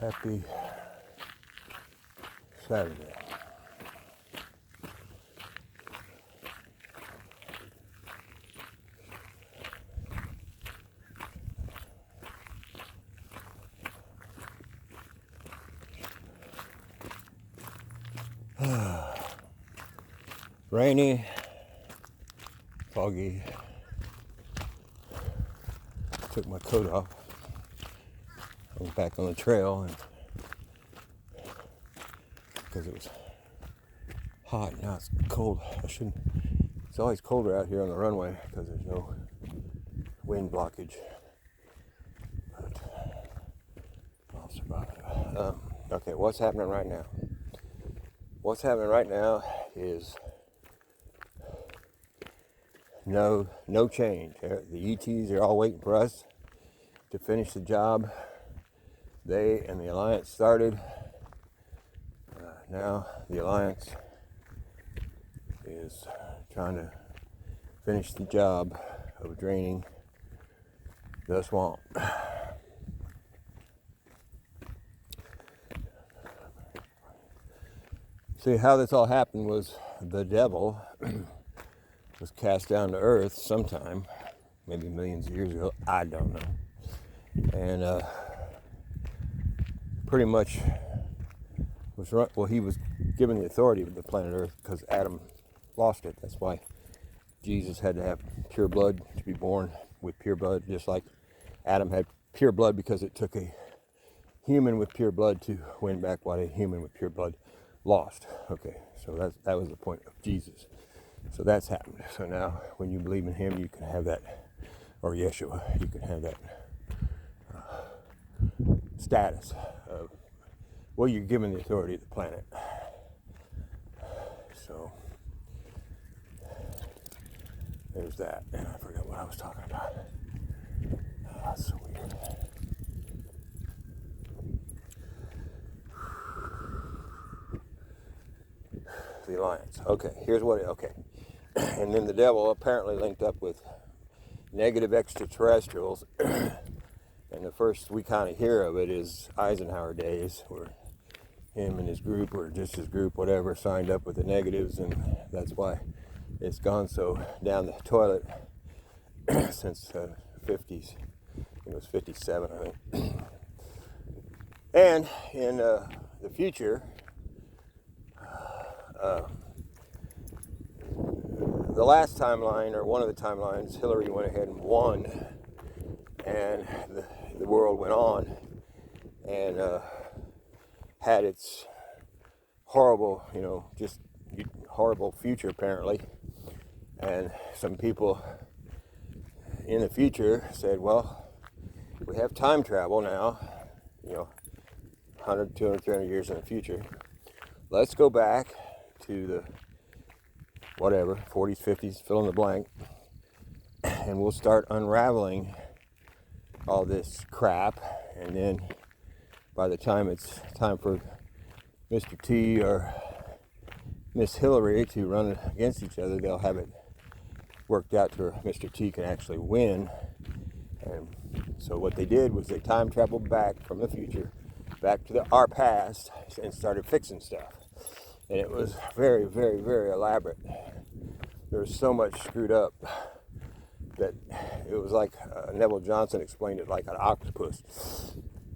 Happy Saturday. Rainy, foggy. Took my coat off. I was back on the trail and because it was hot. Now it's cold. It's always colder out here on the runway because there's no wind blockage. But I'll survive. Okay, what's happening right now? What's happening right now is no change. The ETs are all waiting for us to finish the job. They and the Alliance started. Now the Alliance is trying to finish the job of draining the swamp. See, how this all happened was the devil was cast down to earth sometime, maybe millions of years ago, I don't know. And pretty much he was given the authority of the planet Earth because Adam lost it. That's why Jesus had to have pure blood to be born with pure blood, just like Adam had pure blood because it took a human with pure blood to win back what a human with pure blood lost. Okay, so that was the point of Jesus. So that's happened. So now when you believe in him, you can have that, or Yeshua, you can have that status of, well, you're given the authority of the planet. So there's that. And I forgot what I was talking about. Oh, that's so weird. The Alliance. Okay, here's what okay. And then the devil apparently linked up with negative extraterrestrials. And the first we kind of hear of it is Eisenhower days, where him and his group, or just his group, whatever, signed up with the negatives, and that's why it's gone so down the toilet since the 50s. It was 57, I think. And in the future, the last timeline, or one of the timelines, Hillary went ahead and won, and the world went on and had its horrible, just horrible future apparently. And some people in the future said, well, we have time travel now, 100, 200, 300 years in the future. Let's go back to the whatever, 40s, 50s, fill in the blank, and we'll start unraveling all this crap. And then by the time it's time for Mr. T or Miss Hillary to run against each other, they'll have it worked out to where Mr. T can actually win. And so what they did was they time traveled back from the future, back to our past, and started fixing stuff. And it was very, very, very elaborate. There was so much screwed up that it was like Neville Johnson explained it, like an octopus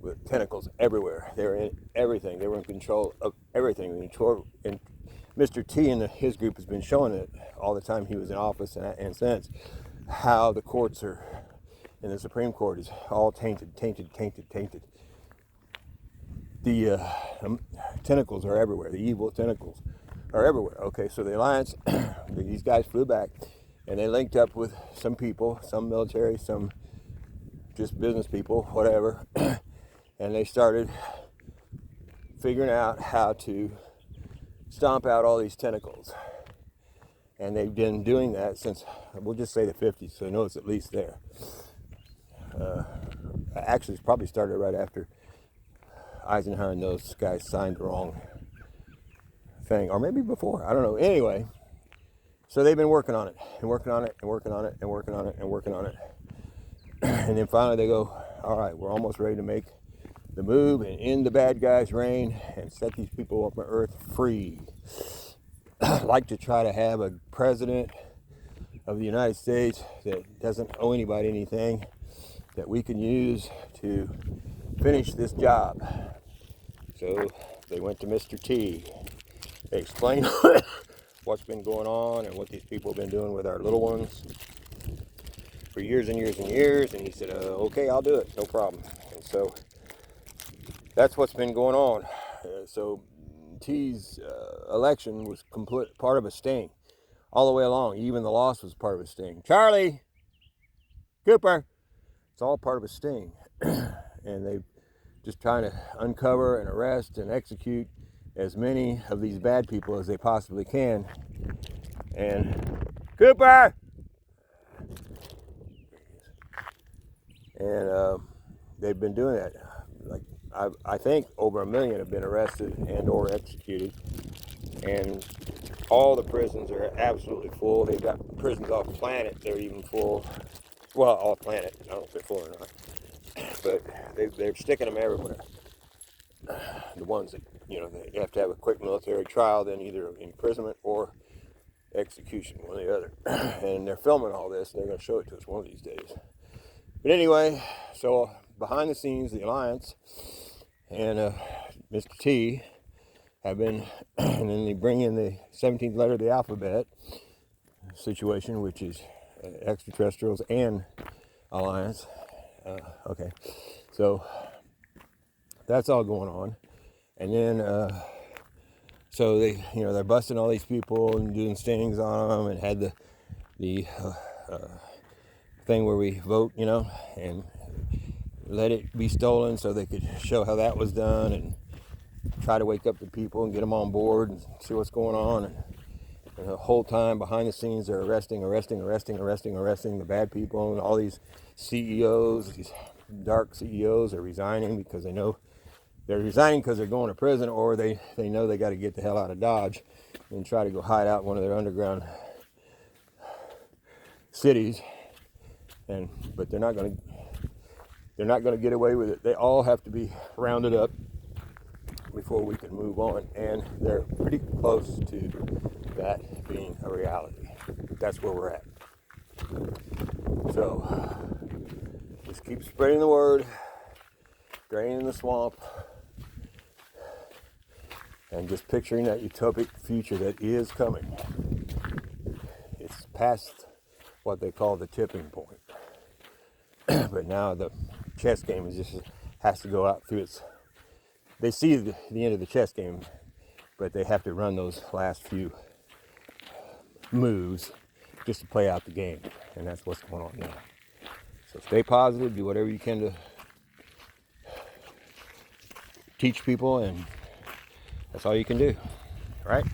with tentacles everywhere. They were in everything. They were in control of everything. And Mr. T and his group has been showing it all the time he was in office and since, how the courts are, and the Supreme Court is all tainted. The tentacles are everywhere. The evil tentacles are everywhere. Okay, so the Alliance, these guys flew back, and they linked up with some people, some military, some just business people, whatever, and they started figuring out how to stomp out all these tentacles. And they've been doing that since, we'll just say the 50s, so I know it's at least there. Actually, it's probably started right after Eisenhower and those guys signed the wrong thing, or maybe before, I don't know. Anyway, so they've been working on it, and working on it, and working on it, and working on it, and working on it. And then finally they go, all right, we're almost ready to make the move and end the bad guys' reign and set these people up on earth free. I'd like to try to have a president of the United States that doesn't owe anybody anything, that we can use to finish this job. So they went to Mr. T. They explained what's been going on and what these people have been doing with our little ones for years and years and years. And he said, okay, I'll do it, no problem. And so that's what's been going on. So T's election was complete part of a sting all the way along. Even the loss was part of a sting. Charlie Cooper, it's all part of a sting. And they just trying to uncover and arrest and execute as many of these bad people as they possibly can. And Cooper, and they've been doing that. Like I think over 1 million have been arrested and or executed, and all the prisons are absolutely full. They've got prisons off planet, they're even full. Well, off planet, I don't know if they're full or not, but they're sticking them everywhere. The ones that, you know, they have to have a quick military trial, then either imprisonment or execution, one or the other. And they're filming all this, and they're going to show it to us one of these days. But anyway, so behind the scenes, the Alliance and Mr. T have been, and then they bring in the 17th letter of the alphabet situation, which is extraterrestrials and Alliance. Okay, so that's all going on. And then, so they, you know, they're busting all these people and doing stings on them, and had the thing where we vote, you know, and let it be stolen so they could show how that was done and try to wake up the people and get them on board and see what's going on. And the whole time behind the scenes, they're arresting the bad people, and all these CEOs, these dark CEOs, are resigning because they know they're resigning because they're going to prison, or they know they got to get the hell out of Dodge and try to go hide out in one of their underground cities. But they're not going to get away with it. They all have to be rounded up before we can move on, and they're pretty close to that being a reality. That's where we're at. So just keep spreading the word, draining the swamp, and just picturing that utopic future that is coming. It's past what they call the tipping point. But now the chess game has to go out through its. They see the end of the chess game, but they have to run those last few moves just to play out the game, and that's what's going on now. So stay positive, do whatever you can to teach people, and that's all you can do, right?